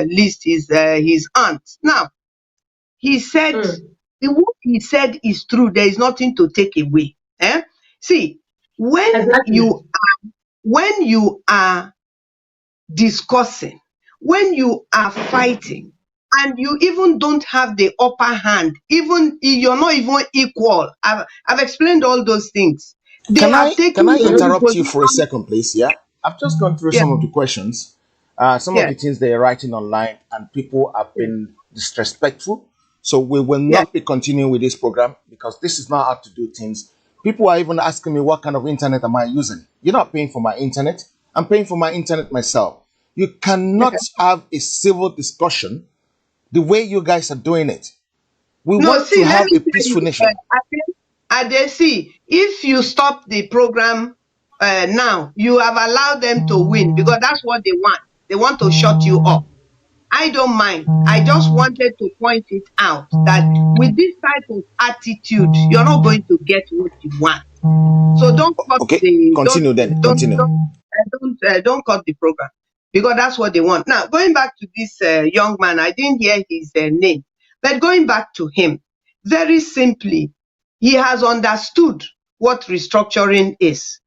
list his aunt. Now, he said, what he said is true. There is nothing to take away. See, when you are discussing, when you are fighting, and you even don't have the upper hand, even you're not even equal. I've explained all those things. They Can have I taken interrupt you position. for a second, please? Yeah, I've just gone through Yeah, some of the questions, some of yeah, the things they're writing online, and people have been disrespectful. So we will yeah. not be continuing with this program because this is not how to do things. People are even asking me what kind of internet am I using. You're not paying for my internet. I'm paying for my internet myself. You cannot Okay. have a civil discussion the way you guys are doing it. We No, want to see, let have me a tell peaceful you, nation. see, if you stop the program now, you have allowed them to win because that's what they want. They want to shut you up. I don't mind. I just wanted to point it out that with this type of attitude, you're not going to get what you want. So don't cut Okay, the continue then. Continue. don't cut the program because that's what they want. Now, going back to this young man, I didn't hear his name, but going back to him, very simply, he has understood what restructuring is.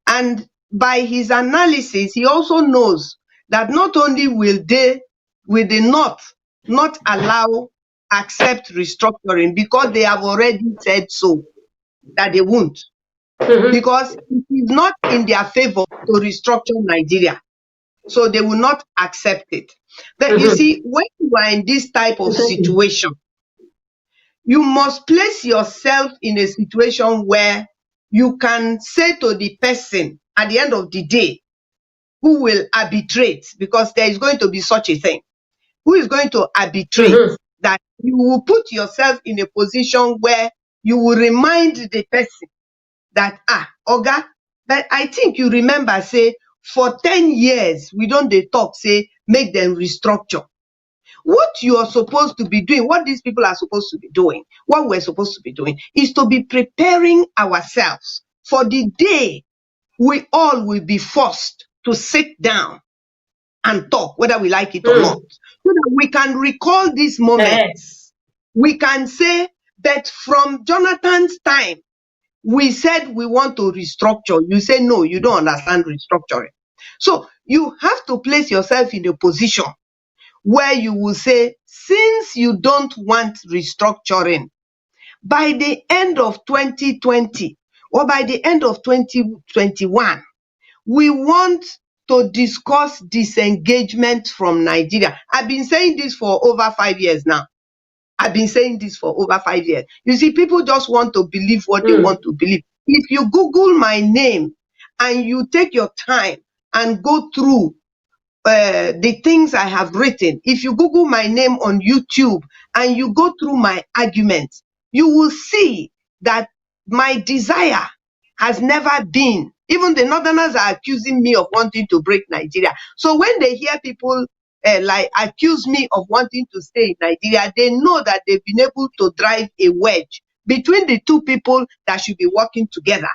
And by his analysis, he also knows that not only will the North not accept restructuring because they have already said so, that they won't, because it is not in their favor to restructure Nigeria. So they will not accept it. But you see, when you are in this type of situation, you must place yourself in a situation where you can say to the person at the end of the day who will arbitrate, because there is going to be such a thing, who is going to arbitrate, that you will put yourself in a position where you will remind the person that, Oga, but I think you remember, say, for 10 years, we don't dey talk, say, make them restructure. What you are supposed to be doing, what these people are supposed to be doing, what we're supposed to be doing, is to be preparing ourselves for the day we all will be forced to sit down and talk, whether we like it or not, so that we can recall these moments. We can say that from Jonathan's time, we said we want to restructure. You say, no, you don't understand restructuring. So you have to place yourself in a position where you will say, since you don't want restructuring, by the end of 2020 or by the end of 2021, we want to discuss disengagement from Nigeria. I've been saying this for over 5 years now. I've been saying this for over 5 years. You see, people just want to believe what they want to believe. If you Google my name and you take your time and go through the things I have written, if you Google my name on YouTube and you go through my arguments, you will see that my desire has never been, even the Northerners are accusing me of wanting to break Nigeria. So when they hear people like accuse me of wanting to stay in Nigeria, they know that they've been able to drive a wedge between the two people that should be working together,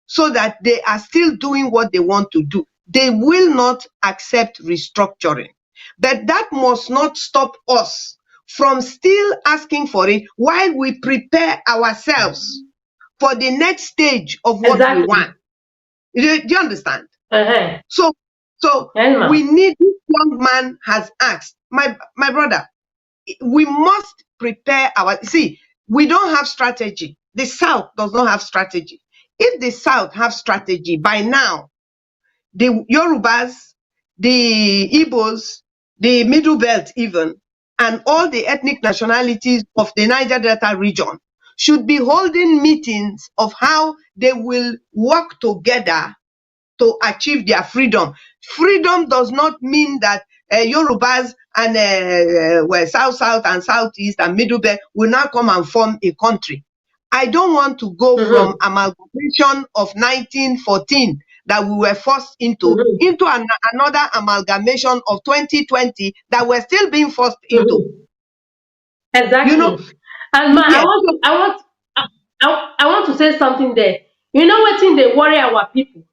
so that they are still doing what they want to do. They will not accept restructuring. But that must not stop us from still asking for it while we prepare ourselves for the next stage of what we want. Do you understand? So we need, this young man has asked, my brother, we must prepare see, we don't have strategy. The South does not have strategy. If the South have strategy, by now, the Yorubas, the Igbos, the Middle Belt even, and all the ethnic nationalities of the Niger Delta region should be holding meetings of how they will work together to achieve their freedom. Freedom does not mean that Yorubas and South and Southeast and Middle Belt will now come and form a country. I don't want to go from amalgamation of 1914 that we were forced into another amalgamation of 2020 that we're still being forced into. Exactly. You know, And ma, yes. I want to say something there. You know what thing they worry our people?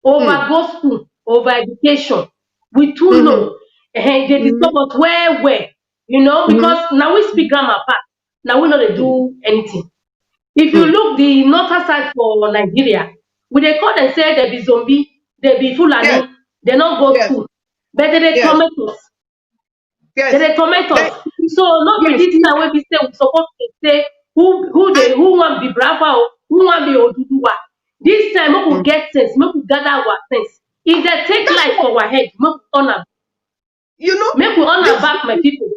Over gospel, over education. We too know. They disturb us where, because now we speak grammar part. Now we know they do anything. If you look the northern side for Nigeria, we they call and say they be zombie, they be Yes, Fulani, they not go yes, school. But they yes, torment us. They yes. dey torment But us. So not be yes, this time wey be say we suppose to say who want be Brava o, who want be Oduduwa. This time make we get sense, make we gather our sense. If they take that's life what for our head, you know. make we honor This back my people.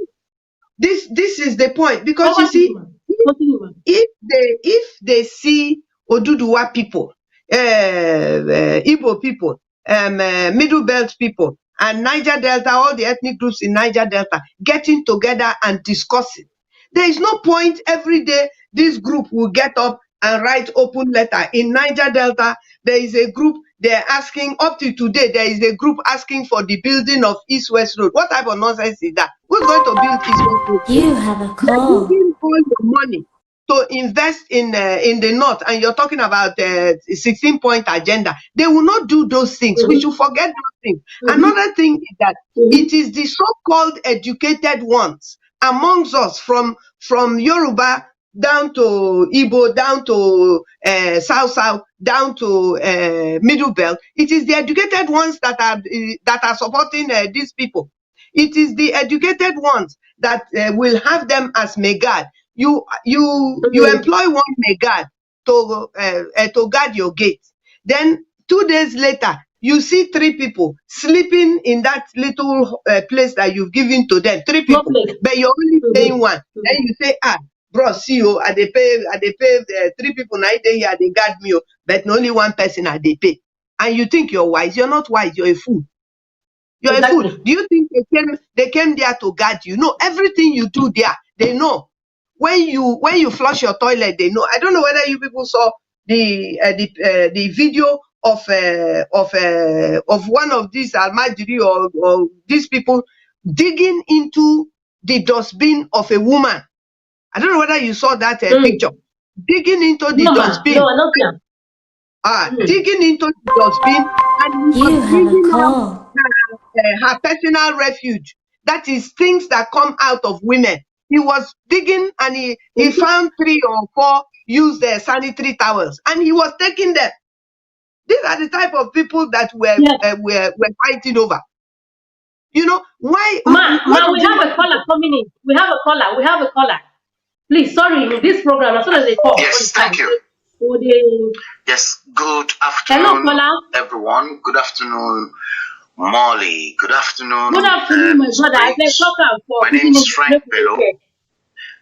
this is the point because you Over to you, see, man. Continue, man. if they see Oduduwa people, Igbo people, Middle Belt people, and Niger Delta, all the ethnic groups in Niger Delta getting together and discussing, there is no point every day this group will get up and write open letter. In Niger Delta, there is a group, they're asking, up to today, there is a group asking for the building of East-West Road. What type of nonsense is that? Who's going to build East-West Road? You have a They're call. using all your money to invest in the north, and you're talking about 16-point agenda. They will not do those things. We should forget those things. Another thing is that it is the so-called educated ones amongst us, from Yoruba down to Igbo, down to South, down to Middle Belt. It is the educated ones that are supporting these people. It is the educated ones that will have them as megad. You employ one megad to guard your gate. Then 2 days later, you see 3 people sleeping in that little place that you've given to them. 3 people, No place. but you're only paying one. Then you say, bro, see you. I they pay 3 people night day here. They guard me, but only one person they pay. And you think you're wise? You're not wise. You're a fool. You're a fool. Exactly. Do you think they came there to guard you? No, everything you do there, they know. When you flush your toilet, they know. I don't know whether you people saw the video of one of these Almajiri or these people digging into the dustbin of a woman. I don't know whether you saw that picture. Digging into the No, man. dustbin. No, I don't care. Digging into the dustbin, and he was You have a bringing out call. her personal refuge. That is things that come out of women. He was digging, and he found 3 or 4 used sanitary towels, and he was taking them. These are the type of people that Yes. we're fighting over. You know why? Man, What we would you have a want? caller coming in. We have a caller. Please, sorry, in this program, as soon as they call, all Yes, the time. thank you. So they... Yes, good Hello, afternoon, caller. everyone. Good afternoon, Molly. Good afternoon, Good afternoon, my brother. I can Briggs. talk out for My name people is who Frank make me Bello, okay.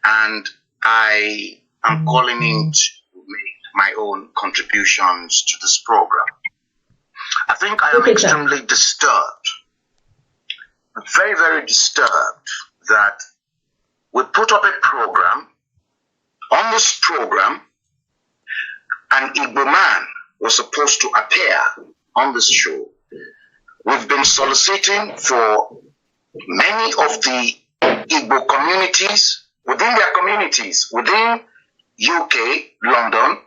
and I am calling in to make my own contributions to this program. I think I am Okay, sir. extremely disturbed, very, very disturbed that we put up a program. On this program, an Igbo man was supposed to appear on this show. We've been soliciting for many of the Igbo communities, within UK, London,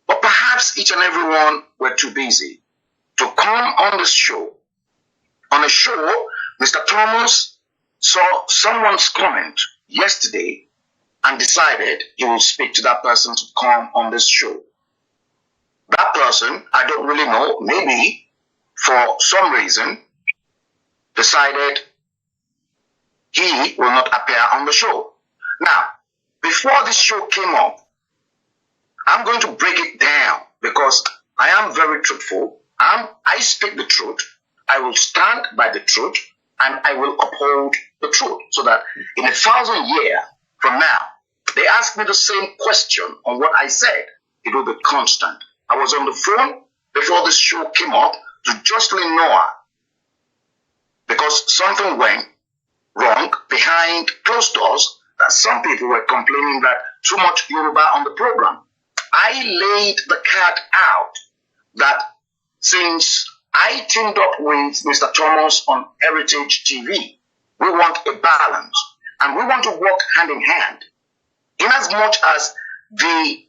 but perhaps each and every one were too busy to come on this show. On a show, Mr. Thomas saw someone's comment yesterday and decided he will speak to that person to come on this show. That person, I don't really know, maybe for some reason, decided he will not appear on the show. Now, before this show came up, I'm going to break it down because I am very truthful. I speak the truth. I will stand by the truth and I will uphold the truth so that in 1,000 years from now, they ask me the same question on what I said. It will be constant. I was on the phone before this show came up to Jocelyn Noah because something went wrong behind closed doors that some people were complaining that too much Yoruba on the program. I laid the card out that since I teamed up with Mr. Thomas on Heritage TV, we want a balance and we want to work hand in hand. In as much as the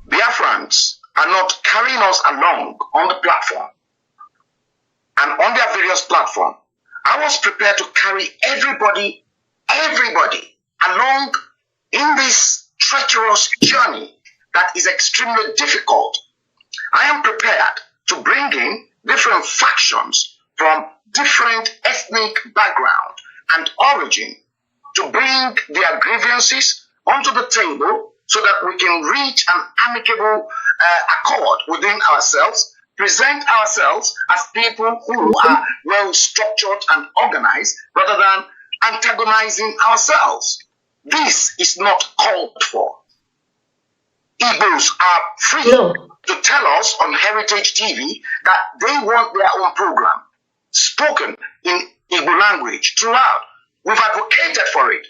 Biafrans are not carrying us along on the platform and on their various platforms, I was prepared to carry everybody along in this treacherous journey that is extremely difficult. I am prepared to bring in different factions from different ethnic background and origin to bring their grievances onto the table so that we can reach an amicable accord within ourselves, present ourselves as people who are well structured and organized rather than antagonizing ourselves. This is not called for. Igbos are free to tell us on Heritage TV that they want their own program, spoken in Igbo language throughout. We've advocated for it.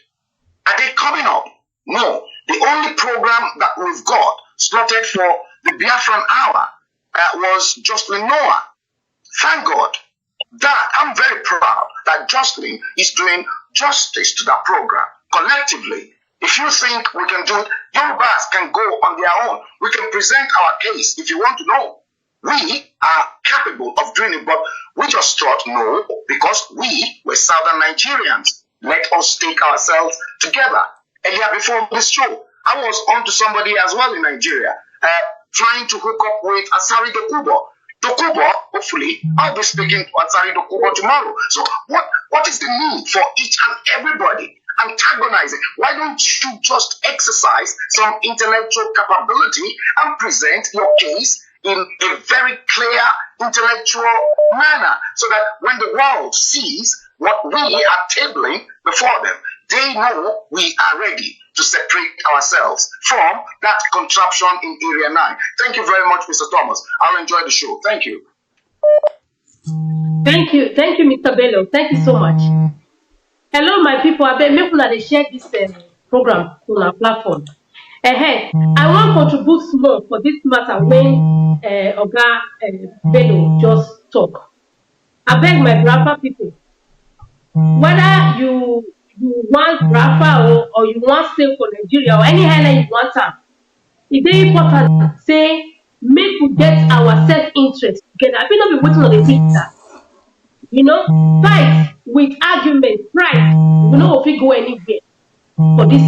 Are they coming up? No. The only program that we've got slotted for the Biafran Hour was Jocelyn Noah. Thank God. That I'm very proud that Jocelyn is doing justice to that program collectively. If you think we can do it, Yorubas can go on their own. We can present our case if you want to know. We are capable of doing it, but we just thought no, because we were Southern Nigerians. Let us take ourselves together. Earlier before this show, I was on to somebody as well in Nigeria, trying to hook up with Asari Dokubo. Dokubo, hopefully, I'll be speaking to Asari Dokubo tomorrow. So what is the need for each and everybody antagonizing? Why don't you just exercise some intellectual capability and present your case in a very clear intellectual manner so that when the world sees what we are tabling before them, they know we are ready to separate ourselves from that contraption in Area 9. Thank you very much, Mr. Thomas. I'll enjoy the show. Thank you. Thank you, Mr. Bello. Thank you so much. Hello, my people. I beg make una share this program on our platform. I want to contribute small for this matter when Oga Bello just talk. I beg my grandpa people, whether you want grandpa or you want stay for Nigeria or any highlight you want time, it's very important say make we get our self-interest together. I will not be waiting on the pizza. You know, fight with argument, pride. We know if we go anywhere for this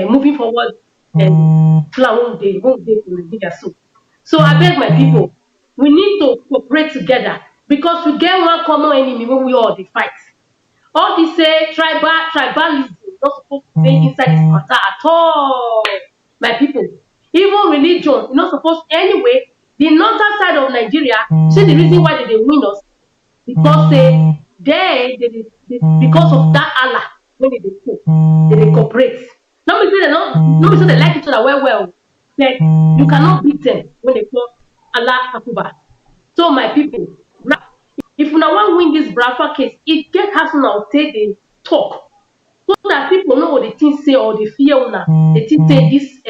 moving forward and plan one day for Nigeria. So I beg my people, we need to cooperate together because we get one common enemy when we all fight. All this tribalism not supposed to be inside this matter at all. My people, even religion, not supposed anyway. The northern side of Nigeria, see the reason why they win us because they because of that Allah when they cooperate. Nobody say they like each other well. But you cannot beat them when they call Allah Akuba. So my people, if you want win this Brafa case, it get has now take the talk so that people know what they think say or they fear they think say this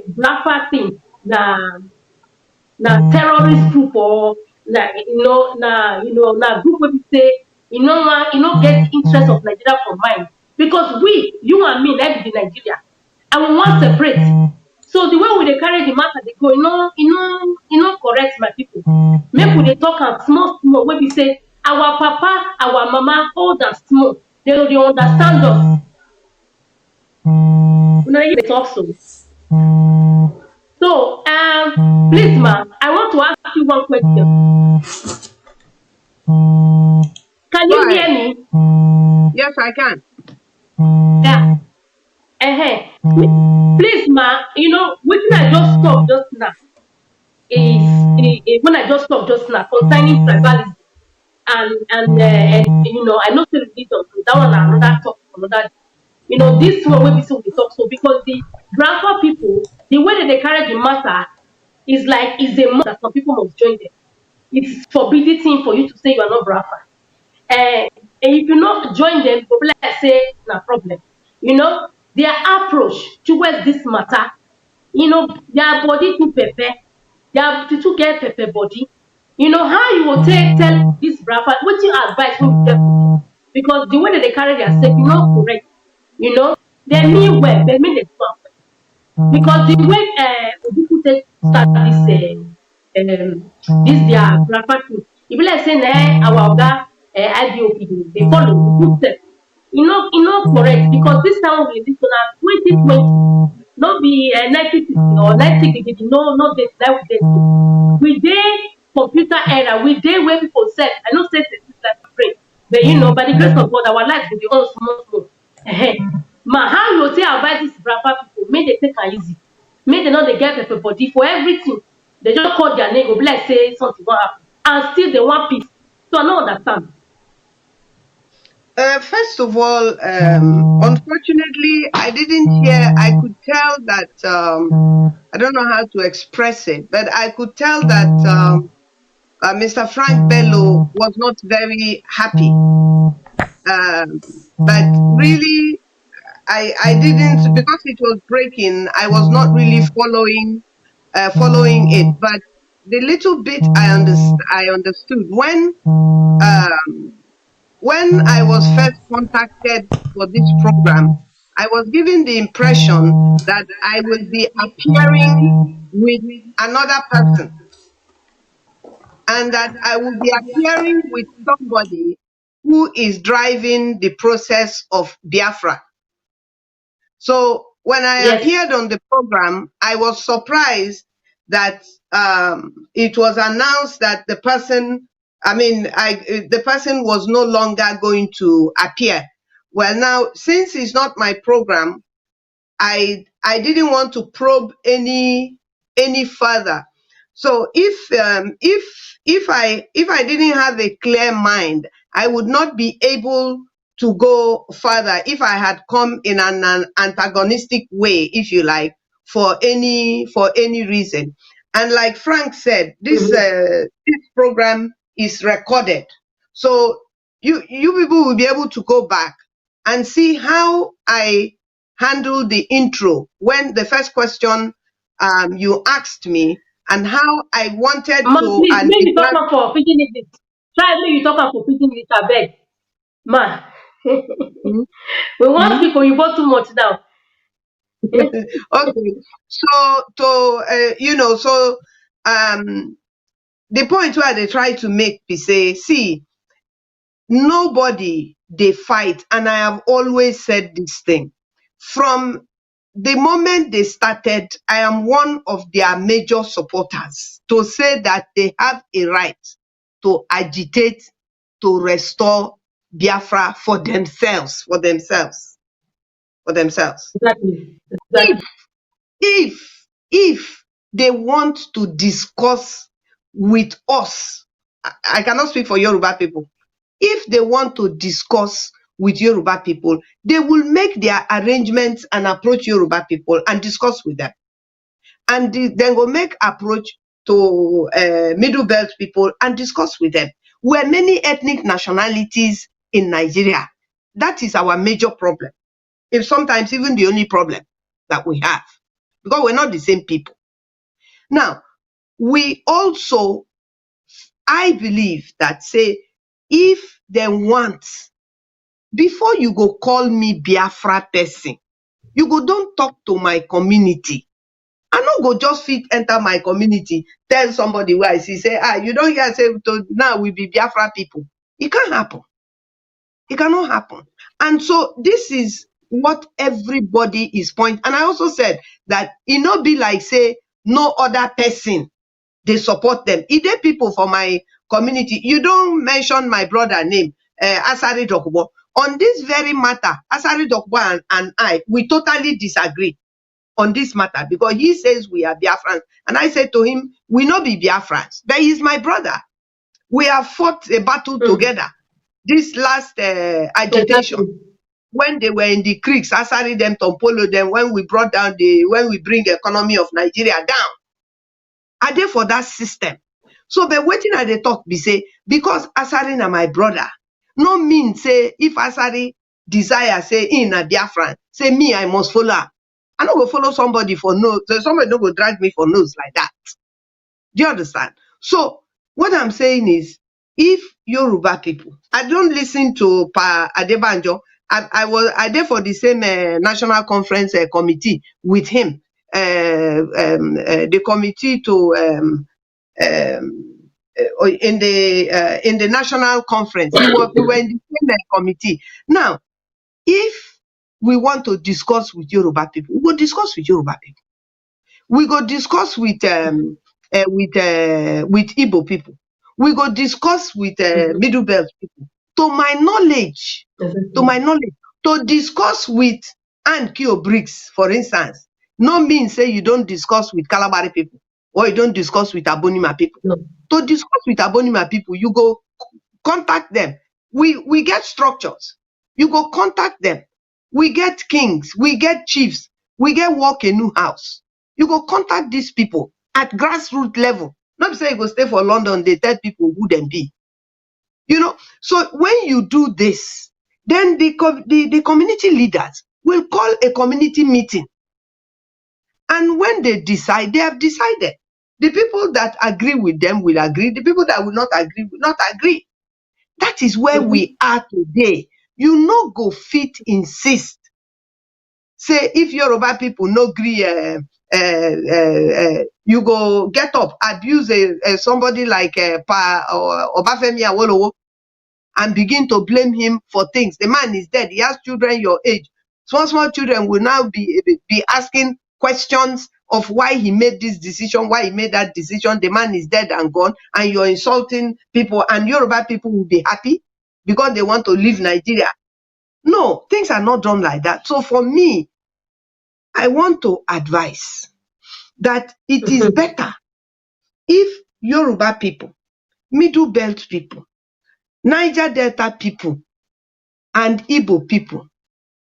Brafa thing na terrorist group or na group where we say get interest of Nigeria for mind because you and me like the Nigeria and we want separate. So the way we carry the matter they go, correct my people. Make we talk and small when we say our papa, our mama, old and small, they understand us. They talk so. So please, ma'am, I want to ask you one question. Can you hear me? Yes, I can. Yeah. Please, ma, what I just talked just now is when I just talked just now concerning tribalism and I know still religion, that one another talk another. This one will be so we talk so because the grandpa people, the way that they carry the matter is like is a must that some people must join them. It's forbidden thing for you to say you are not grandpa. And if you not join them, people like say no problem. Their approach towards this matter, their body to prepare, they have to get pepper body. How you will tell this brother what you advise when you because the way that they carry themselves, correct. They mean well, they mean the well. Because the way people start this their brother thing, it be like saying our IBOP, they follow the good step. Correct, because this time we this na 2020, not be 1960 or 1960, no dey that we dey so. We dey computer era, we dey where people set. I know say this like pray, but by the grace of God, our lives will be on small small. Ma, how you say advise this grandpa people, make they take am easy, make they not dey get pepper body for everything. They just call their name, go be like say something gon happen, and still they want peace. So I no understand. First of all, unfortunately, I didn't hear. I could tell that I don't know how to express it, but I could tell that Mr. Frank Bello was not very happy. But really, I didn't, because it was breaking. I was not really following it. But the little bit I understood when I was first contacted for this program, I was given the impression that I will be appearing with another person, and that I will be appearing with somebody who is driving the process of Biafra. So when I Yes. appeared on the program, I was surprised that it was announced that the person was no longer going to appear. Well, now, since it's not my program, I didn't want to probe any further. So if I didn't have a clear mind, I would not be able to go further if I had come in an antagonistic way, if you like, for any reason. And like Frank said, this program is recorded, so you people will be able to go back and see how I handle the intro when the first question you asked me, and how I wanted Ma, to, please, and make you talk began. am for pidgin English. Try make you talk am for pidgin English, abeg. Ma, Hmm? we wan speak Oyibo too much now. Okay, so the point where they try to make be say, see, nobody they fight, and I have always said this thing from the moment they started. I am one of their major supporters to say that they have a right to agitate, to restore Biafra for themselves. Exactly. If Exactly. if they want to discuss with us, I cannot speak for Yoruba people. If they want to discuss with Yoruba people, they will make their arrangements and approach Yoruba people and discuss with them. And then go make approach to Middle Belt people and discuss with them. We're many ethnic nationalities in Nigeria. That is our major problem. If sometimes even the only problem that we have, because we're not the same people. Now, we also, I believe that, say, if they want, before you go call me Biafra person, you go don't talk to my community. I no go just fit enter my community, tell somebody where I see, say, you don't hear, say, now we be Biafra people. It can't happen. It cannot happen. And so this is what everybody is pointing. And I also said that it not be like, say, no other person they support them. If they people for my community, you don't mention my brother name, Asari Dokubo. On this very matter, Asari Dokubo and I, we totally disagree on this matter, because he says we are Biafrans. And I said to him, we not be Biafrans, but he's my brother. We have fought a battle together. This last agitation, Exactly. when they were in the creeks, Asari them, Tompolo them, when we bring the economy of Nigeria down, are they for that system? So but waiting at the talk be say, because Asari na my brother, no mean say if Asari desire say in a Biafran, say me I must follow. I no go follow somebody for nose, so somebody no go drag me for nose like that. Do you understand? So what I'm saying is, if Yoruba people, I don't listen to Pa Adebanjo. I there for the same national conference committee with him, the committee to in the national conference. We were in the same committee. Now, if we want to discuss with Yoruba people, we go discuss with Yoruba people. We go discuss with Igbo people. We go discuss with Middle Belt people. To my knowledge, to discuss with Annkio Briggs, for instance, no means say you don't discuss with Calabari people or you don't discuss with Abonima people. No. To discuss with Abonima people, you go contact them. We get structures. You go contact them. We get kings, we get chiefs, we get work a new house. You go contact these people at grassroots level. Not say you go stay for London, they tell people who them be. You know, so when you do this, then the community leaders will call a community meeting. And when they decide, they have decided. The people that agree with them will agree. The people that will not agree will not agree. That is where we are today. You no go fit insist. Say if Yoruba people no agree, you go get up, abuse somebody like Obafemi Awolowo and begin to blame him for things. The man is dead. He has children your age. Small children will now be asking questions of why he made this decision, why he made that decision. The man is dead and gone, and you're insulting people, and Yoruba people will be happy because they want to leave Nigeria. No, things are not done like that. So for me, I want to advise that it is better if Yoruba people, Middle Belt people, Niger Delta people, and Igbo people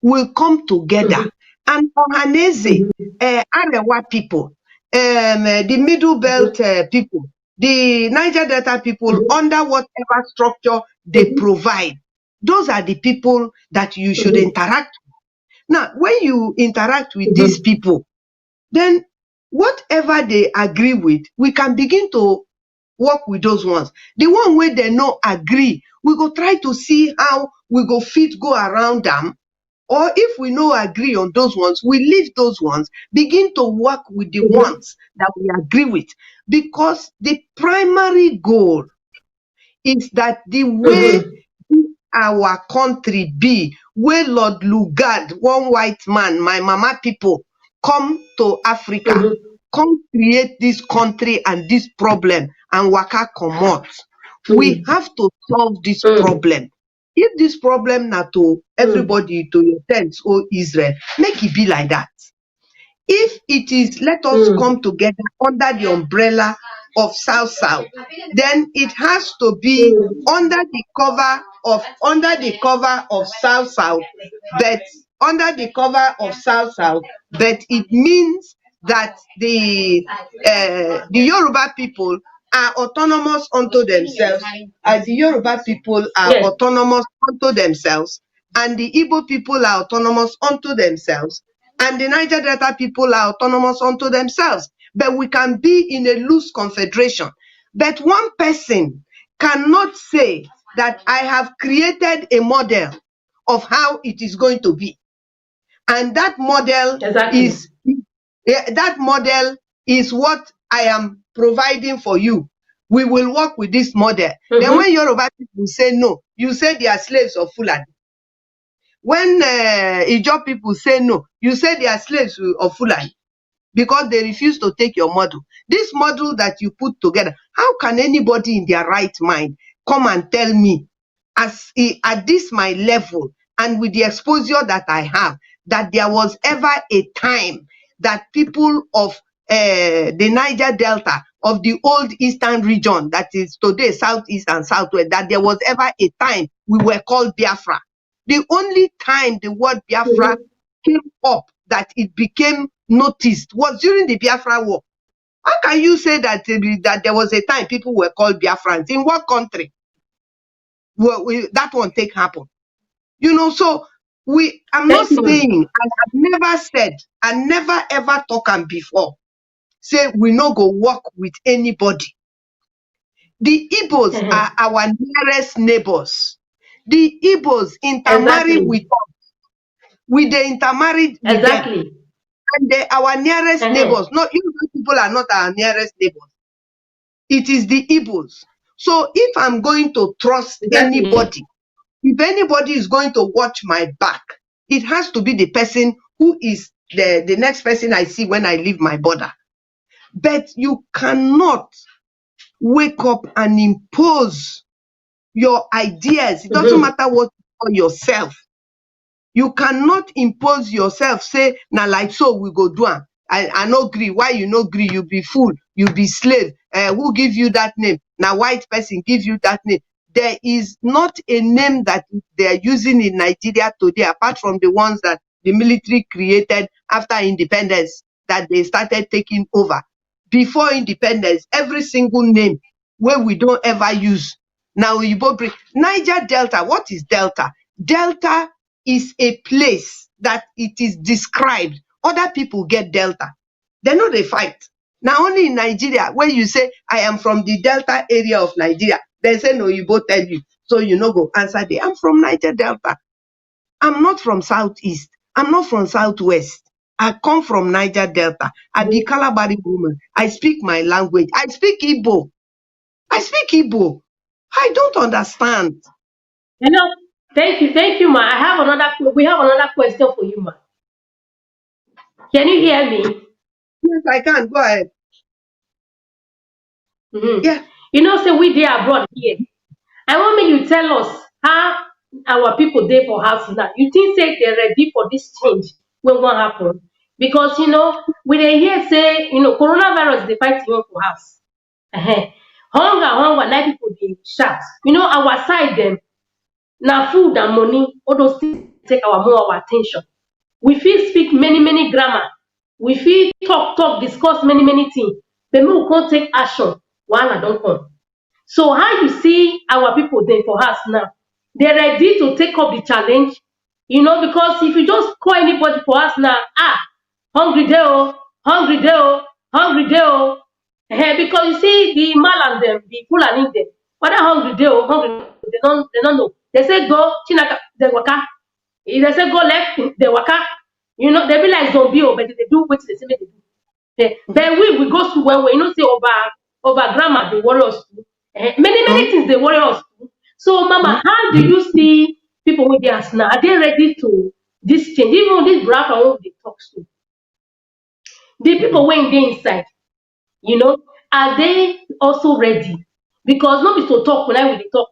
will come together, and Ohanese, Arewa people, the Middle Belt people, the Niger Delta people, under whatever structure they provide, those are the people that you should interact with. Now, when you interact with these people, then whatever they agree with, we can begin to work with those ones. The one where they no agree, we go try to see how we go fit go around them. Or if we no agree on those ones, we leave those ones, begin to work with the ones that we agree with. Because the primary goal is that the way our country be, where Lord Lugard, one white man, my mama people, come to Africa, come create this country and this problem, and waka comot. We have to solve this problem. If this problem na to everybody, to your tents, or Israel, make it be like that. If it is, let us come together under the umbrella of South-South, then it has to be under the cover of South-South, but under the cover of South-South, but it means that the Yoruba people are autonomous unto themselves, as the Yoruba people are autonomous unto themselves, and the Igbo people are autonomous unto themselves, and the Niger Delta people are autonomous unto themselves. But we can be in a loose confederation. But one person cannot say that I have created a model of how it is going to be. And that model is what I am providing for you. We will work with this model. Then when Yoruba people say no, you say they are slaves of Fulani. When Ijaw people say no, you say they are slaves of Fulani because they refuse to take your model. This model that you put together, how can anybody in their right mind come and tell me, at this my level and with the exposure that I have, that there was ever a time that people of the Niger Delta, of the old eastern region, that is today Southeast and Southwest, that there was ever a time we were called Biafra. The only time the word Biafra came up, that it became noticed, was during the Biafra War. How can you say that there was a time people were called Biafrans? In what country will that one take happen? You know, so I'm not saying, and I've never said, and never ever talked before, say we no go work with anybody. The Igbos are our nearest neighbors. The Igbos intermarry with us. We they intermarried with them. And they are our nearest neighbors. No, Igbo people are not our nearest neighbors. It is the Igbos. So if I'm going to trust Exactly. anybody, if anybody is going to watch my back, it has to be the person who is the next person I see when I leave my border. But you cannot wake up and impose your ideas. It doesn't matter what you call yourself. You cannot impose yourself, say, na like so we go do am. I no gree. Why you no gree? You be fool, you be slave. Who give you that name? Na white person give you that name. There is not a name that they are using in Nigeria today, apart from the ones that the military created after independence, that they started taking over. Before independence, every single name where we don't ever use. Now Oyibo bring Niger Delta. What is Delta? Delta is a place that it is described. Other people get Delta. They know they fight. Now only in Nigeria, when you say, I am from the Delta area of Nigeria, they say, no, you both tell you. So you no go answer the, I'm from Niger Delta. I'm not from Southeast. I'm not from Southwest. I come from Niger Delta. I be Calabari woman. I speak my language. I speak Igbo. I speak Igbo. I don't understand. Thank you, ma. We have another question for you, ma. Can you hear me? Yes, I can. Go ahead. Yeah. Say we dey abroad here. I want me you tell us how our people dey for house now. You think say they're ready for this change when what happen? Because we dey hear say coronavirus dey fight you for house. Hunger, like people dey shout. Our side them na food and money, all those things take our attention. We fit speak many grammar. We fit talk, discuss many things. But we can't take action. Wahala don come. So how you see our people there for us now? They're ready to take up the challenge, because if you just call anybody for us now, hungry day oh, hungry day oh, hungry day oh. Because you see the Malam them, the Fulani them, whether hungry day or hungry, they don't know. They say go, Chinaka, they waka. If they say go left, they waka. They be like zombie, but they do what they say make they do. Then we go to where we say over grammar they worry us too. Many things they worry us too. So mama, how do you see people with their now? Are they ready to this change? Even this brother who they talk to. The people when they inside, are they also ready? Because not be to talk when I will talk.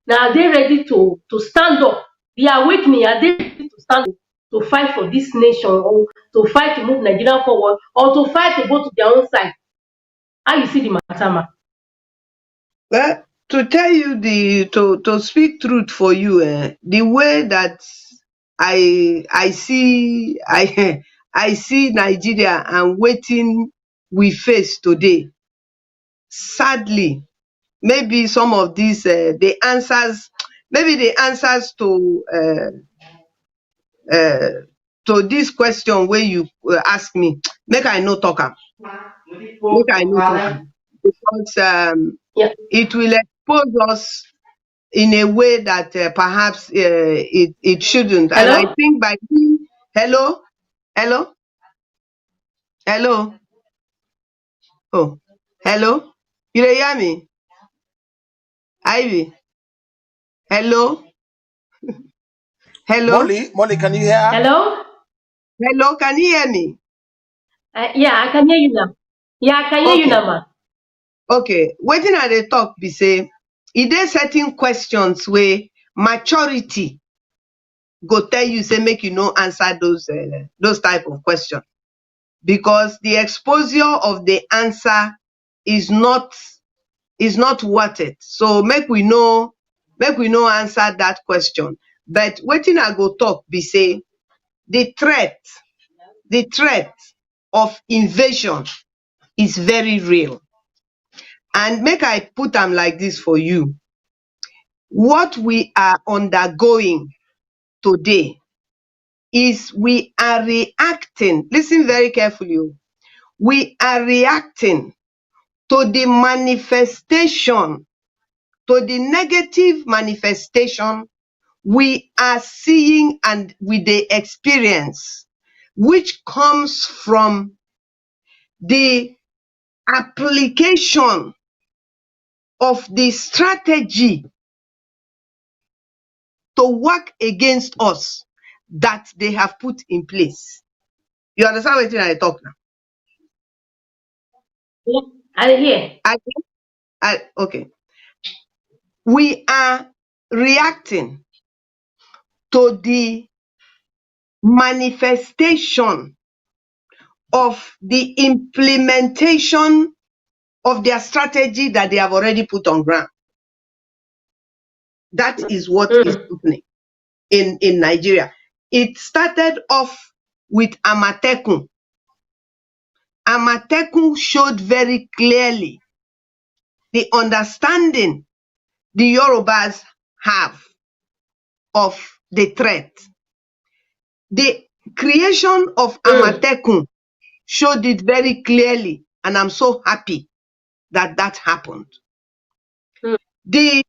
Now are they ready to stand up? The awakening, are they ready to stand up to fight for this nation, or to fight to move Nigeria forward, or to fight to go to their own side? How you see the matter, ma? Well, to tell you to speak truth for you, the way that I see I see Nigeria and waiting we face today. Sadly, maybe some of these the answers, maybe the answers to this question where you ask me, make I no talk am. Make I no talk am. Because Yeah. it will expose us in a way that perhaps it shouldn't. And I Hello? think by being, hello, hello, hello, oh, hello, you dey hear me? Ivy, hello, hello, Molly, can you hear? Hello? hello, can you hear me? Yeah, I can hear you now. Yeah, I can hear you Okay, now, ma. okay. Wetin I dey talk be say, e dey certain questions where maturity go tell you say make you no answer those type of questions, because the exposure of the answer is not worth it. So make we no answer that question. But wetin I go talk be say the threat of invasion is very real. And make I put am like this for you. What we are undergoing today is we are reacting. Listen very carefully. We are reacting to the manifestation, to the negative manifestation we are seeing and we dey experience, which comes from the application of the strategy to work against us that they have put in place. You understand what I talk now? Yeah, I hear. Okay. We are reacting to the manifestation of the implementation of their strategy that they have already put on ground. That is what is happening in Nigeria. It started off with Amatekun. Amatekun showed very clearly the understanding the Yorubas have of the threat. The creation of Amatekun showed it very clearly, and I'm so happy that that happened. The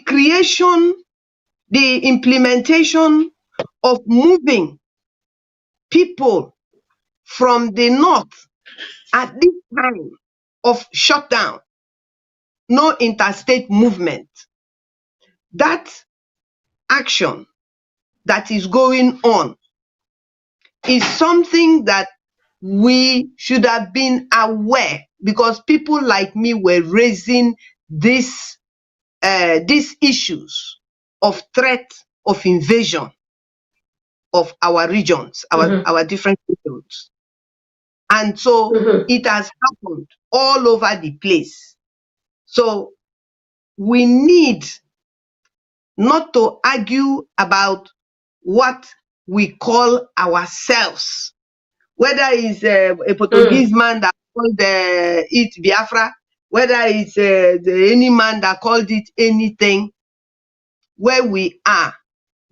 creation, the implementation of moving people from the north at this time of shutdown, no interstate movement, that action that is going on is something that we should have been aware, because people like me were raising these issues of threat of invasion of our regions, our different regions. And so it has happened all over the place. So we need not to argue about what we call ourselves, whether it's a Portuguese man that called it Biafra, whether it's any man that called it anything. Where we are,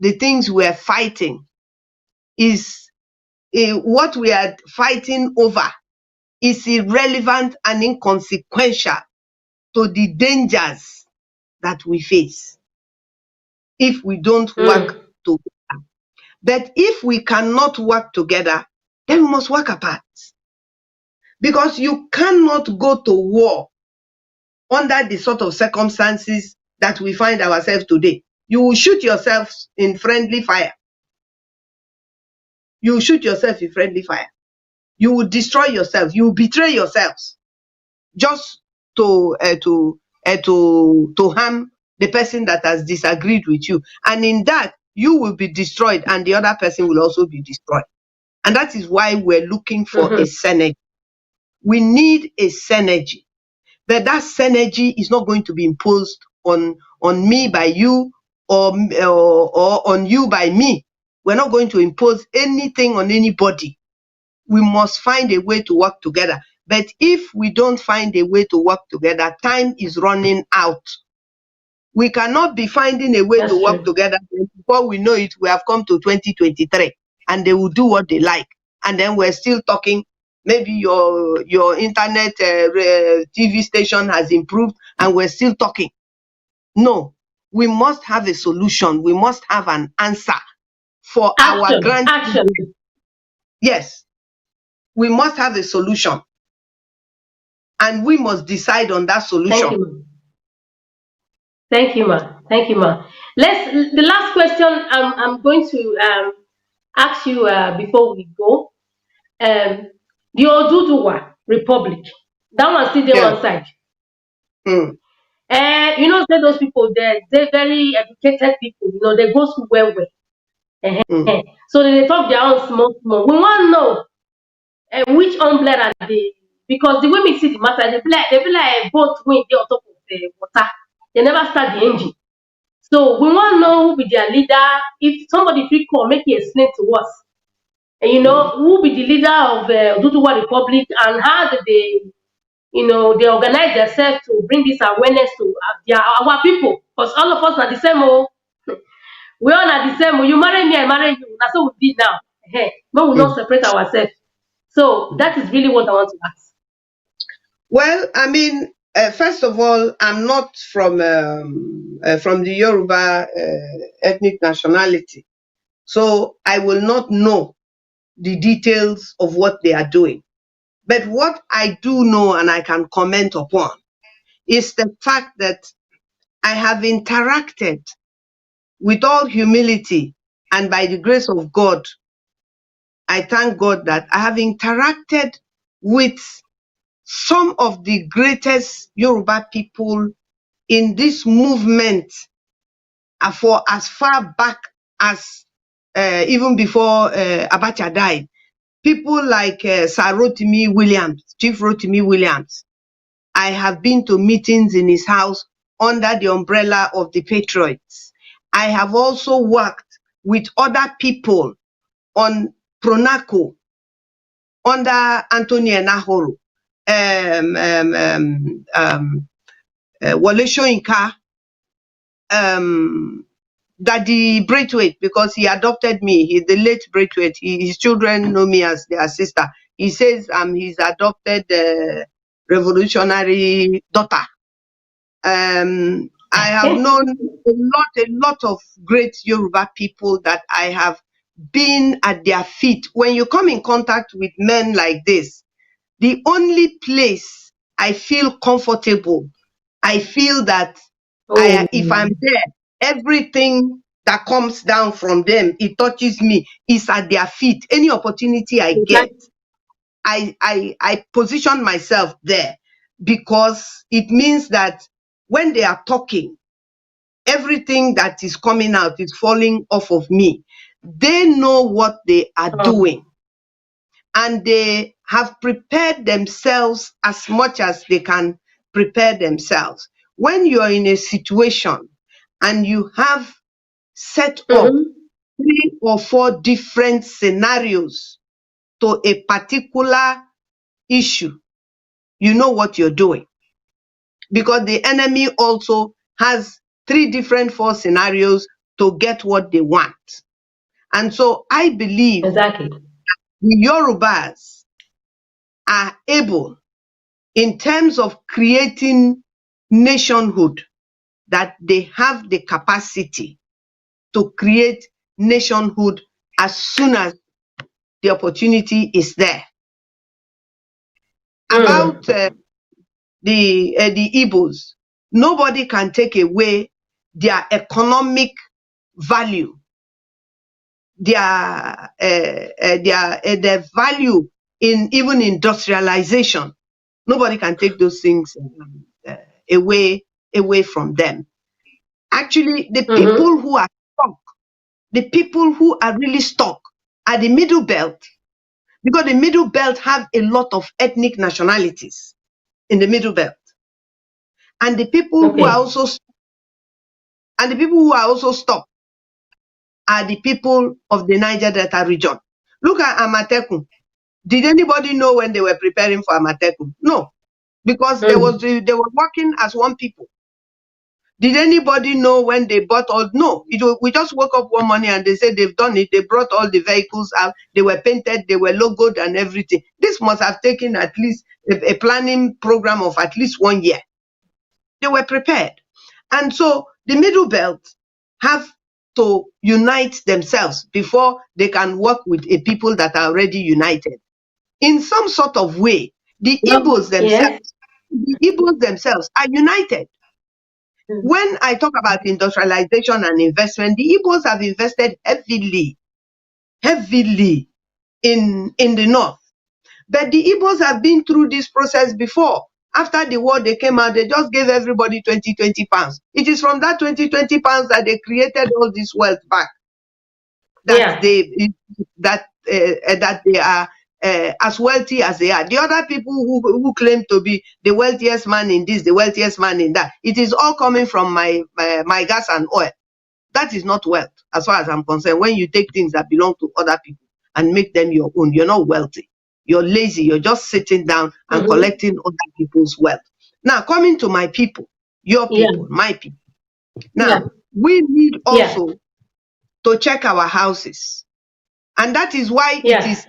the things we are fighting is what we are fighting over is irrelevant and inconsequential to the dangers that we face if we don't work together. But if we cannot work together, then we must work apart. Because you cannot go to war under the sort of circumstances that we find ourselves today. You will shoot yourself in friendly fire. You will shoot yourself in friendly fire. You will destroy yourself. You will betray yourselves just to harm the person that has disagreed with you. And in that, you will be destroyed and the other person will also be destroyed. And that is why we're looking for a synergy. We need a synergy. But that synergy is not going to be imposed on me by you or on you by me. We're not going to impose anything on anybody. We must find a way to work together. But if we don't find a way to work together, time is running out. We cannot be finding a way to work together. Before we know it, we have come to 2023 and they will do what they like. And then we're still talking. Maybe your internet TV station has improved and we're still talking. No, we must have a solution. We must have an answer for our grandchildren. Yes, we must have a solution. And we must decide on that solution. Thank you, ma. Thank you, ma. The last question I'm going to ask you before we go. The Oduduwa Republic, that one still there one side. You know, say those people, they're very educated people, you know, they go school well. So they talk their own small. We want to know which umbrella are they, because the way we see the matter, they be like both wing on top of the water. They never start the engine. So we want to know who be their leader. If somebody free call, make it explain to us. And you know, who be the leader of Oduduwa Republic and how did they, you know, they organize themselves to bring this awareness to our people. Because all of us are the same. We all are the same. You marry me, I marry you. That's what we did now. No, we don't separate ourselves. So that is really what I want to ask. Well, I mean, first of all, I'm not from the Yoruba ethnic nationality, so I will not know the details of what they are doing. But what I do know and I can comment upon is the fact that I have interacted with all humility, and by the grace of God, I thank God that I have interacted with some of the greatest Yoruba people in this movement for as far back as even before Abacha died. People like Sir Rotimi Williams, Chief Rotimi Williams. I have been to meetings in his house under the umbrella of the Patriots. I have also worked with other people on Pronaco under Anthony Enahoro, Wole Soyinka, Daddy Braithwaite, because he adopted me. He's the late Braithwaite. His children know me as their sister. He says I'm his adopted revolutionary daughter. I have known a lot of great Yoruba people that I have been at their feet. When you come in contact with men like this, the only place I feel comfortable, I feel that if I'm there, everything that comes down from them, it touches me, is at their feet. Any opportunity I get, I position myself there, because it means that when they are talking, everything that is coming out is falling off of me. They know what they are doing, and they have prepared themselves as much as they can prepare themselves. When you are in a situation and you have set up 3 or 4 different scenarios to a particular issue, you know what you're doing. Because the enemy also has 3 different 4 scenarios to get what they want. And so I believe Exactly. the Yorubas are able, in terms of creating nationhood, that they have the capacity to create nationhood as soon as the opportunity is there. About the Igbos, nobody can take away their economic value, their value in even industrialization. Nobody can take those things away from them. Actually, the people who are stuck, the people who are really stuck, are the middle belt, because the middle belt have a lot of ethnic nationalities in the middle belt, and the people who are also stuck are the people of the Niger Delta region. Look at Amatekun. Did anybody know when they were preparing for Amatekun? No, because they were working as one people. Did anybody know when they bought all? No, we just woke up one morning and they said they've done it. They brought all the vehicles out. They were painted. They were logoed and everything. This must have taken at least a planning program of at least 1 year. They were prepared. And so the middle belt have to unite themselves before they can work with a people that are already united. In some sort of way, the Igbos themselves are united. When I talk about industrialization and investment, the Igbos have invested heavily in the north. But the Igbos have been through this process before. After the war, they came out, they just gave everybody 20 pounds. It is from that 20 pounds that they created all this wealth back. That they are as wealthy as they are. The other people who claim to be the wealthiest man in this, the wealthiest man in that, it is all coming from my gas and oil. That is not wealth, as far as I'm concerned. When you take things that belong to other people and make them your own, you're not wealthy. You're lazy. You're just sitting down and collecting other people's wealth. Now, coming to my people, your people, my people. Now, we need also to check our houses. And that is why it is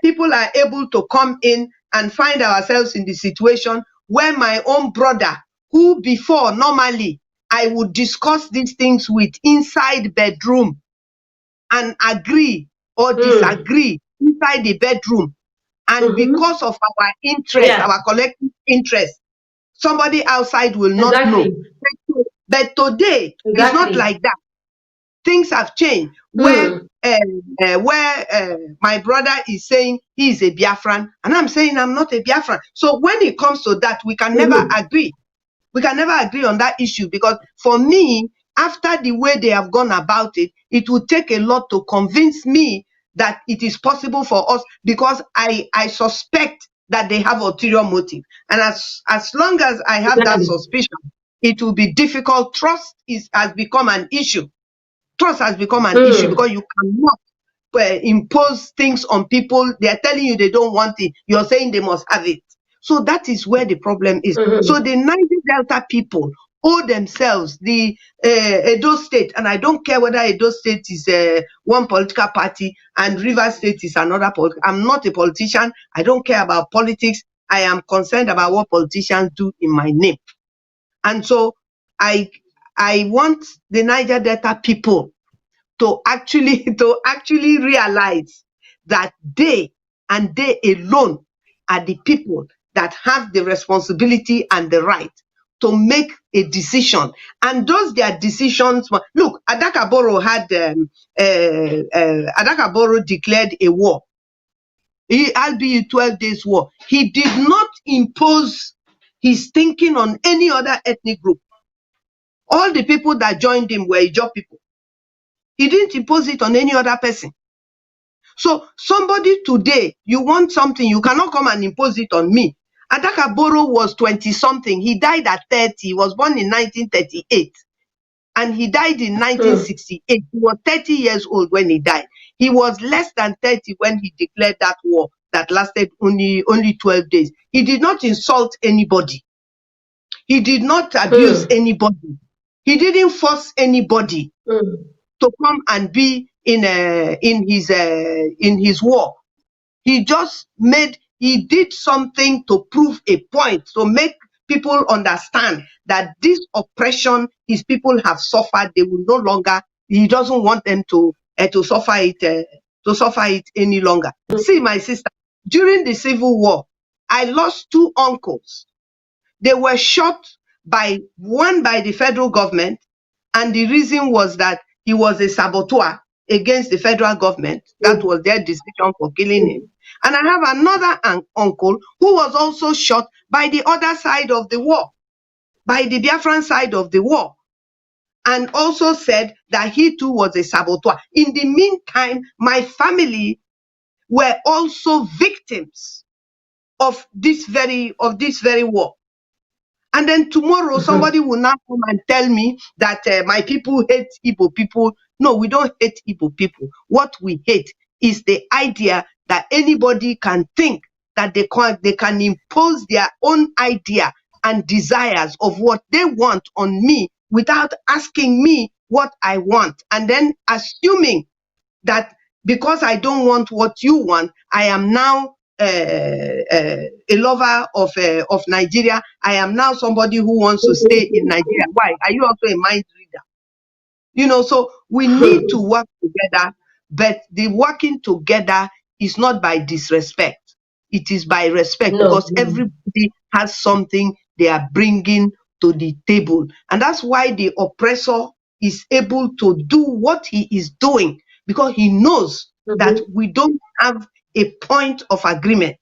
people are able to come in and find ourselves in the situation where my own brother, who before normally I would discuss these things with inside bedroom and agree or disagree inside the bedroom, And because of our interest, Yeah, our collective interest, somebody outside will not know. exactly. But today, it's not Exactly. like that. Things have changed Mm. where my brother is saying he is a Biafran, and I'm saying I'm not a Biafran. So when it comes to that, we can never Mm-hmm. agree. We can never agree on that issue, because for me, after the way they have gone about it, it would take a lot to convince me that it is possible for us, because I suspect that they have ulterior motive. And as long as I have that Exactly. suspicion, it will be difficult. Has become an issue. Trust has become an issue, Mm. because you cannot impose things on people. They are telling you they don't want it. You're saying they must have it. So that is where the problem is. So Mm-hmm. the Niger Delta people owe themselves the Edo State, and I don't care whether Edo State is one political party and Rivers State is another. I'm not a politician. I don't care about politics. I am concerned about what politicians do in my name. And so I I want the Niger Delta people to actually realize that they and they alone are the people that have the responsibility and the right to make a decision. And those their decisions, look, Adakaboro Adakaboro declared a war. Albeit 12 days war. He did not impose his thinking on any other ethnic group. All the people that joined him were Ijaw people. He didn't impose it on any other person. So somebody today, you want something, you cannot come and impose it on me. Adakaboro was 20 something. He died at 30. He was born in 1938 and he died in Mm. 1968. He was 30 years old when he died. He was less than 30 when he declared that war that lasted only 12 days. He did not insult anybody. He did not abuse Mm. anybody. He didn't force anybody Mm. to come and be in his war. He did something to prove a point, to make people understand that this oppression his people have suffered, they will no longer. He doesn't want them to suffer it any longer. See, my sister, during the Civil War, I lost two uncles. They were shot one by the federal government, and the reason was that he was a saboteur against the federal government. That Mm. was their decision for killing him. Mm. And I have another uncle who was also shot by the other side of the war, by the Biafran side of the war, and also said that he too was a saboteur. In the meantime, my family were also victims of this very war. And then tomorrow, Mm-hmm. somebody will now come and tell me that my people hate Igbo people. No, we don't hate Igbo people. What we hate is the idea that anybody can think that they can impose their own idea and desires of what they want on me without asking me what I want, and then assuming that because I don't want what you want, I am now a lover of Nigeria. I am now somebody who wants to stay in Nigeria. Why? Are you also a mind reader? So we need to work together, but the working together is not by disrespect. It is by respect, No. because everybody has something they are bringing to the table. And that's why the oppressor is able to do what he is doing, because he knows that Mm-hmm. we don't have a point of agreement.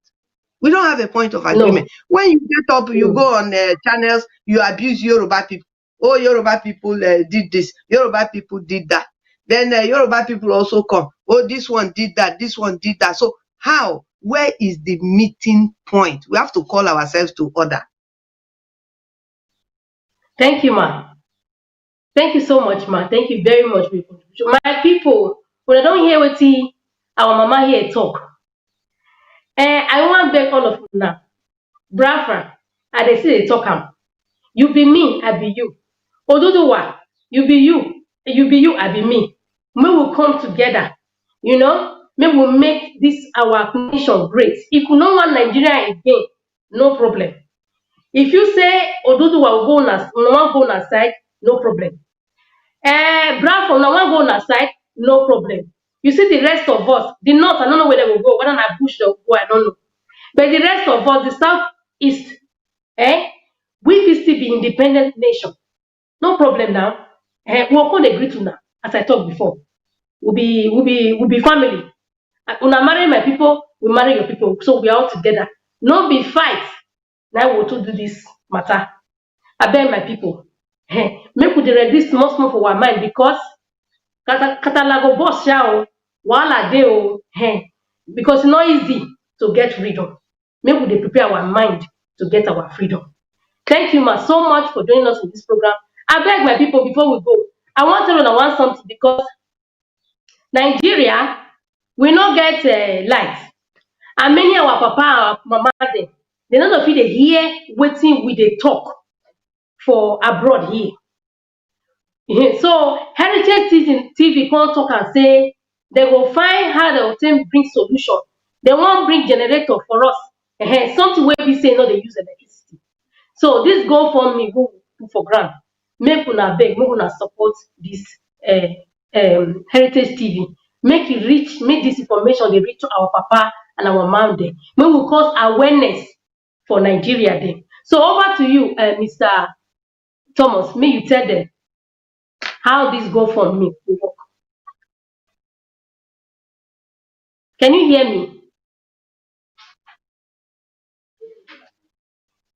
We don't have a point of agreement. No. When you get up, you Mm. go on channels, you abuse Yoruba people. Oh, Yoruba people did this. Yoruba people did that. Then Yoruba people also come. Oh, this one did that. This one did that. So how? Where is the meeting point? We have to call ourselves to order. Thank you, ma. Thank you so much, ma. Thank you very much for your contribution. My people, when I don't hear what our mama here talk, I want beg all of you now. Brafra, I dey see they talk am. You be me, I be you. Oduduwa, you be you, I be me. May we come together, may we make this our nation great. If we no want Nigeria again, no problem. If you say Oduduwa will go on a side, no problem. Brafra, una wan go on a side, no problem. You see the rest of us, the north, I don't know where they will go, whether na bush they will go, I don't know. But the rest of us, the Southeast, we will still be independent nation. No problem now. We won't agree to now, as I talked before. We'll be family. Una marry my people, we marry your people. So we are all together. No be fight. Now we will to do this matter. I beg my people. Make we dey ready small small for our mind because Katalago boss sha wahala dey because it's not easy to get freedom. Make we dey prepare our mind to get our freedom. Thank you ma so much for joining us in this program. I beg my people before we go, I wan tell una one something because Nigeria we no get light and many our papa and our mama dem they no dey fit dey hear wetin we dey talk for abroad here. So heritage TV come talk and say they go find how they go take bring solution. They wan bring generator for us, something wey be say no dey use electricity. So this GoFundMe we put for ground. Make una beg, make una support this heritage TV. Make e reach, make this information dey reach our papa and our mama dem. Make we cause awareness for Nigeria dem. So over to you, Mr. Thomas. May you tell them how this GoFundMe will work. Can you hear me?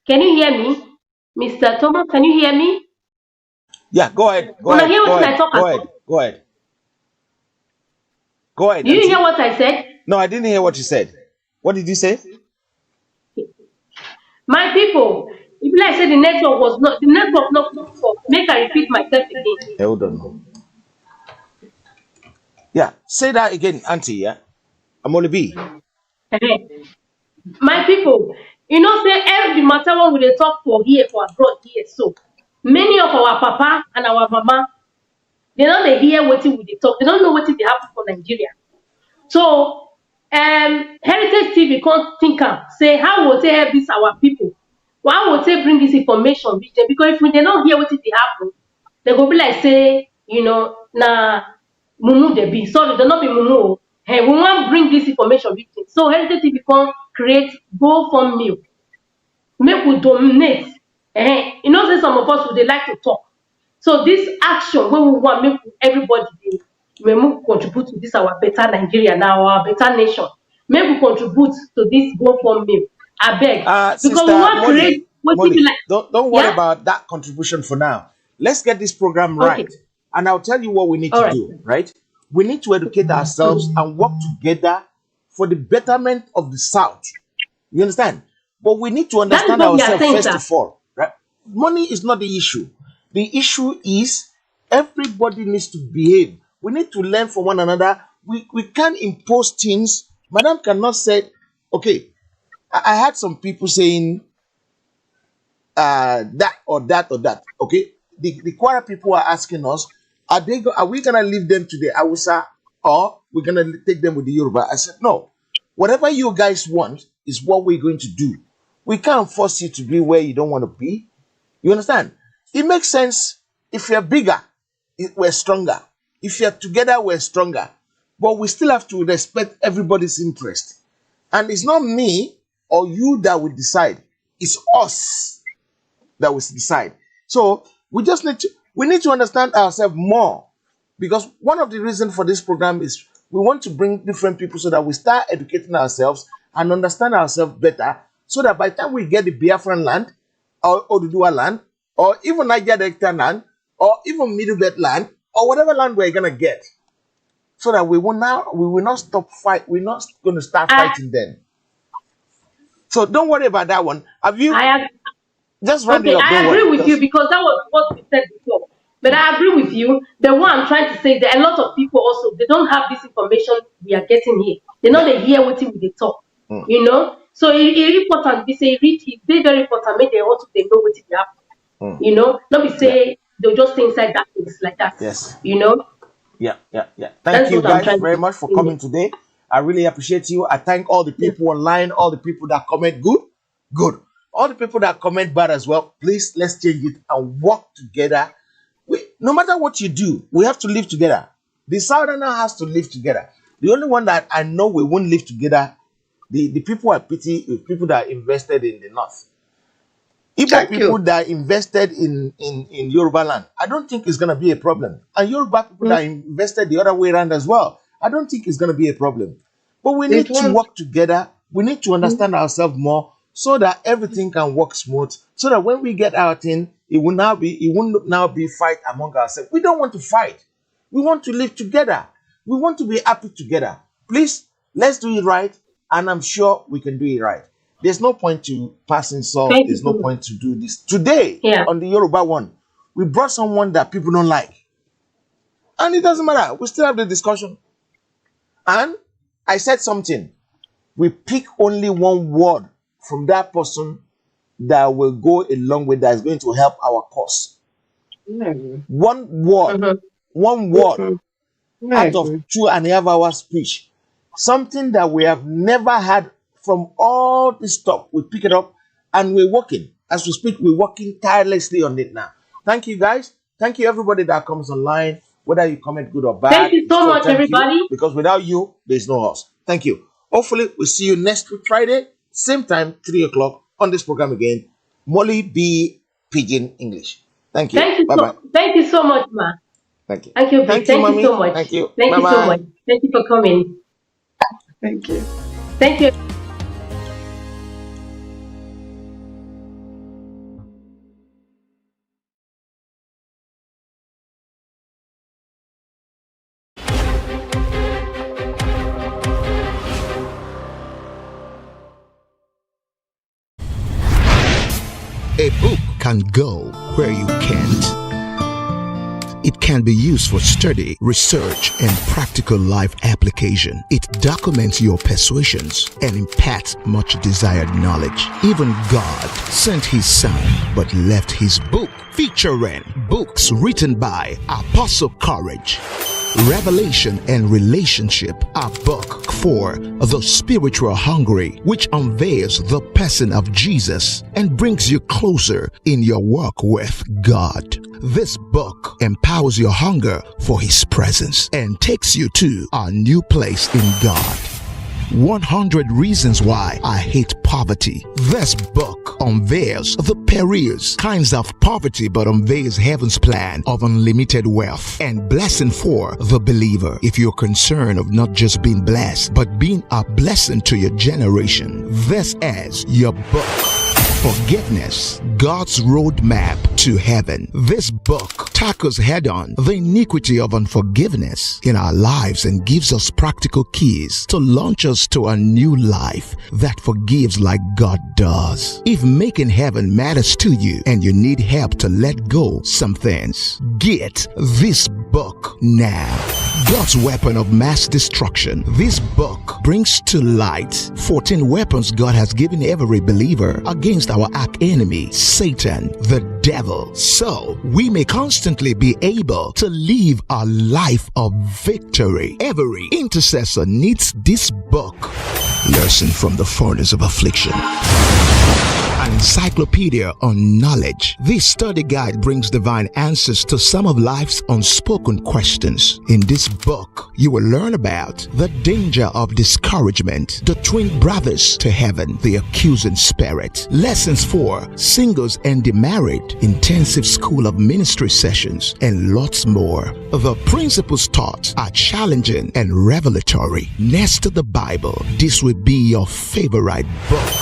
Can you hear me? Mr. Thomas, can you hear me? Yeah, go ahead. Go Una ahead. hear Go what I ahead. talk Go about? ahead. Go ahead. Go ahead. Do you Auntie. hear what I said? No, I didn't hear what you said. What did you say? My people, if like say the network was not, the network not good for, make I repeat myself again. Hold on. Yeah, say that again, Auntie. Yeah, I'm only B. My people, you know say every matter when we dey talk for here, for abroad here, so many of our papa and our mama, they no dey hear wetin we dey talk. They don't know wetin dey happen for Nigeria. So Heritage TV come think am say how we go take help this our people? How we go take bring this information reach them? Because if we dey not hear wetin dey happen, they go be like say, you know, na mumu dey be. Sorry, they not be mumu. Hey, we wan bring this information reach them. So Heritage TV come create GoFundMe. Make we donate. You know say some of us would dey like to talk. So this action wey we want make everybody dey make contribute to this our better Nigeria now, our better nation. Make we contribute to this GoFundMe. Abeg, because Sister we want create wetin be like. don't worry about that contribution for now. Let's get this program right. Okay. And I'll tell you what we need All to right. do, right? We need to educate ourselves and work together for the betterment of the South. You understand? But we need to That is understand what we are ourselves saying, first sir. of all, right? Money is not the issue. The issue is everybody needs to behave. We need to learn from one another. We can't impose things. Madam cannot say, okay, I had some people saying that or that or that. Okay, the Kwara people are asking us, are we gonna leave them to the Hausa or we're gonna take them with the Yoruba? I said no. Whatever you guys want is what we're going to do. We can't force you to be where you don't want to be. You understand? It makes sense. If you're bigger, we're stronger. If you're together, we're stronger. But we still have to respect everybody's interest. And it's not me or you that will decide. It's us that will decide. So we just need to understand ourselves more. Because one of the reasons for this program is we want to bring different people so that we start educating ourselves and understand ourselves better. So that by the time we get the Biafran land, or Oduduwa land, or even Niger Delta land, or even Middle Belt land, or whatever land we're gonna get, so that we will not stop fight. We're not going to start fighting them. So don't worry about that one. Just round it Okay, up? I Don't agree worry. with you because that was what we said before. But I agree with you. The one I'm trying to say that a lot of people also they don't have this information we are getting here. They know they hear what they talk. You know, so it's important. We say it's very important. Make they also they know what they happen. You know, not be say they'll just stay inside that things like that. Yes. You know. Yeah. Thank That's you what I'm guys trying very to much for say. coming today. I really appreciate you. I thank all the people online, all the people that comment good. All the people that comment bad as well. Please, let's change it and work together. No matter what you do, we have to live together. The Southerner has to live together. The only one that I know we won't live together The people I pity is people that invested in the north. Igbo Thank people you. that invested in Yoruba land, I don't think it's going to be a problem. And Yoruba people that invested the other way around as well, I don't think it's going to be a problem. But we It need to won't. work together. We need to understand ourselves more so that everything can work smooth. So that when we get our thing, it will now be fight among ourselves. We don't want to fight. We want to live together. We want to be happy together. Please, let's do it right. And I'm sure we can do it right. There's no point to pass insult. Thank you There's so no much. point to do this. Today, Yeah. on the Yoruba one, we brought someone that people don't like. And it doesn't matter. We still have the discussion. And I said something. We pick only one word from that person that will go a long way, that is going to help our cause. Mhm. One word. Mhm. One word Mhm. I out of agree. 2.5 hours speech. Something that we have never had from all this talk. We pick it up and we're working. As we speak, we're working tirelessly on it now. Thank you, guys. Thank you, everybody that comes online. Whether you comment good or Thank bad, you we so still much, thank you, everybody. because without you, there's no us. Thank you. Hopefully, we'll see you next week, Friday, same time, 3 o'clock on this program again. Molly B. Pidgin English. Thank you. Bye-bye. Thank you so much, ma. Thank you. Annkio Briggs, Thank you, thank you so mommy. much. Thank you. Thank you so much. Bye-bye. Thank you for coming. Thank you. Thank you. A book can go where you can't. It can be used for study, research, and practical life application. It documents your persuasions and imparts much desired knowledge. Even God sent His Son, but left His book featuring books written by Apostle Courage, Revelation and Relationship, a book for the spiritual hungry, which unveils the person of Jesus and brings you closer in your walk with God. This book empowers your hunger for His presence and takes you to a new place in God. 100 Reasons Why I Hate Poverty. This book unveils the perilous kinds of poverty, but unveils heaven's plan of unlimited wealth and blessing for the believer. If you're concerned of not just being blessed, but being a blessing to your generation, this is your book. Forgiveness, God's Roadmap to Heaven. This book tackles head-on the iniquity of unforgiveness in our lives and gives us practical keys to launch us to a new life that forgives like God does. If making heaven matters to you and you need help to let go some things, get this book now. God's Weapon of Mass Destruction. This book brings to light 14 weapons God has given every believer against our arch enemy, Satan, the devil, so we may constantly be able to live a life of victory. Every intercessor needs this book. Lesson from the Furnace of Affliction. An encyclopedia on knowledge. This study guide brings divine answers to some of life's unspoken questions. In this book, you will learn about the danger of discouragement, the twin brothers to heaven, the accusing spirit, lessons for singles and the married, intensive school of ministry sessions, and lots more. The principles taught are challenging and revelatory. Next to the Bible, this will be your favorite book.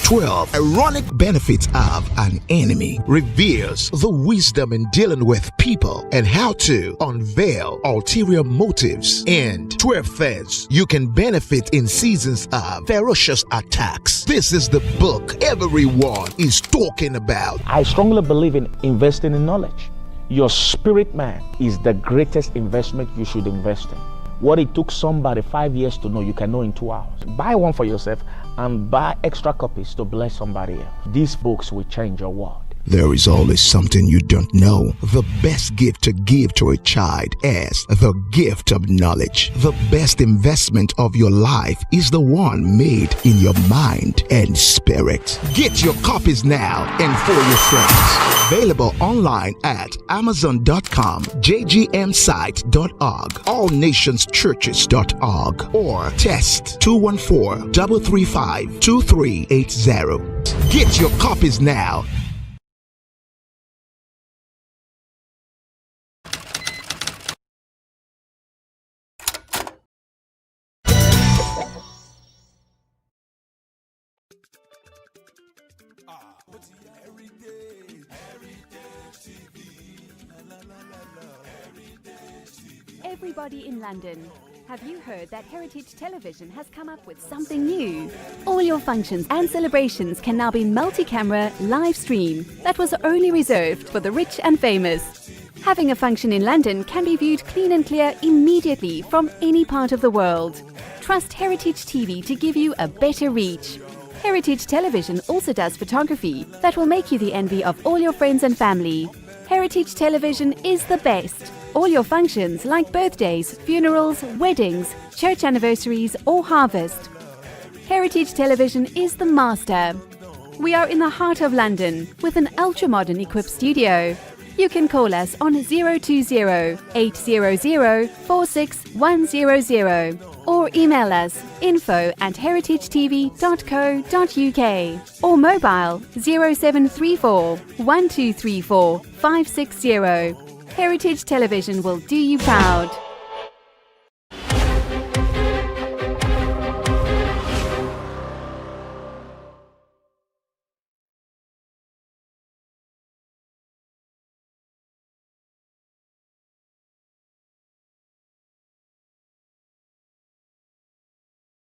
12 Ironic Benefits of an Enemy reveals the wisdom in dealing with people and how to unveil ulterior motives, and 12 things you can benefit in seasons of ferocious attacks. This is the book everyone is talking about. I strongly believe in investing in knowledge. Your spirit man is the greatest investment you should invest in. What it took somebody 5 years to know, you can know in 2 hours. Buy one for yourself and buy extra copies to bless somebody else. These books will change your world. There is always something you don't know. The best gift to give to a child is the gift of knowledge. The best investment of your life is the one made in your mind and spirit. Get your copies now and for your friends. Available online at Amazon.com, JGMsite.org, AllNationsChurches.org, or test 214-335-2380. Get your copies now. Everybody in London, have you heard that Heritage Television has come up with something new? All your functions and celebrations can now be multi-camera live stream that was only reserved for the rich and famous. Having a function in London can be viewed clean and clear immediately from any part of the world. Trust Heritage TV to give you a better reach. Heritage Television also does photography that will make you the envy of all your friends and family. Heritage Television is the best. All your functions like birthdays, funerals, weddings, church anniversaries or harvest. Heritage Television is the master. We are in the heart of London with an ultra-modern equipped studio. You can call us on 020-800-46100 or email us info@heritagetv.co.uk or mobile 0734 1234 560. Heritage Television will do you proud.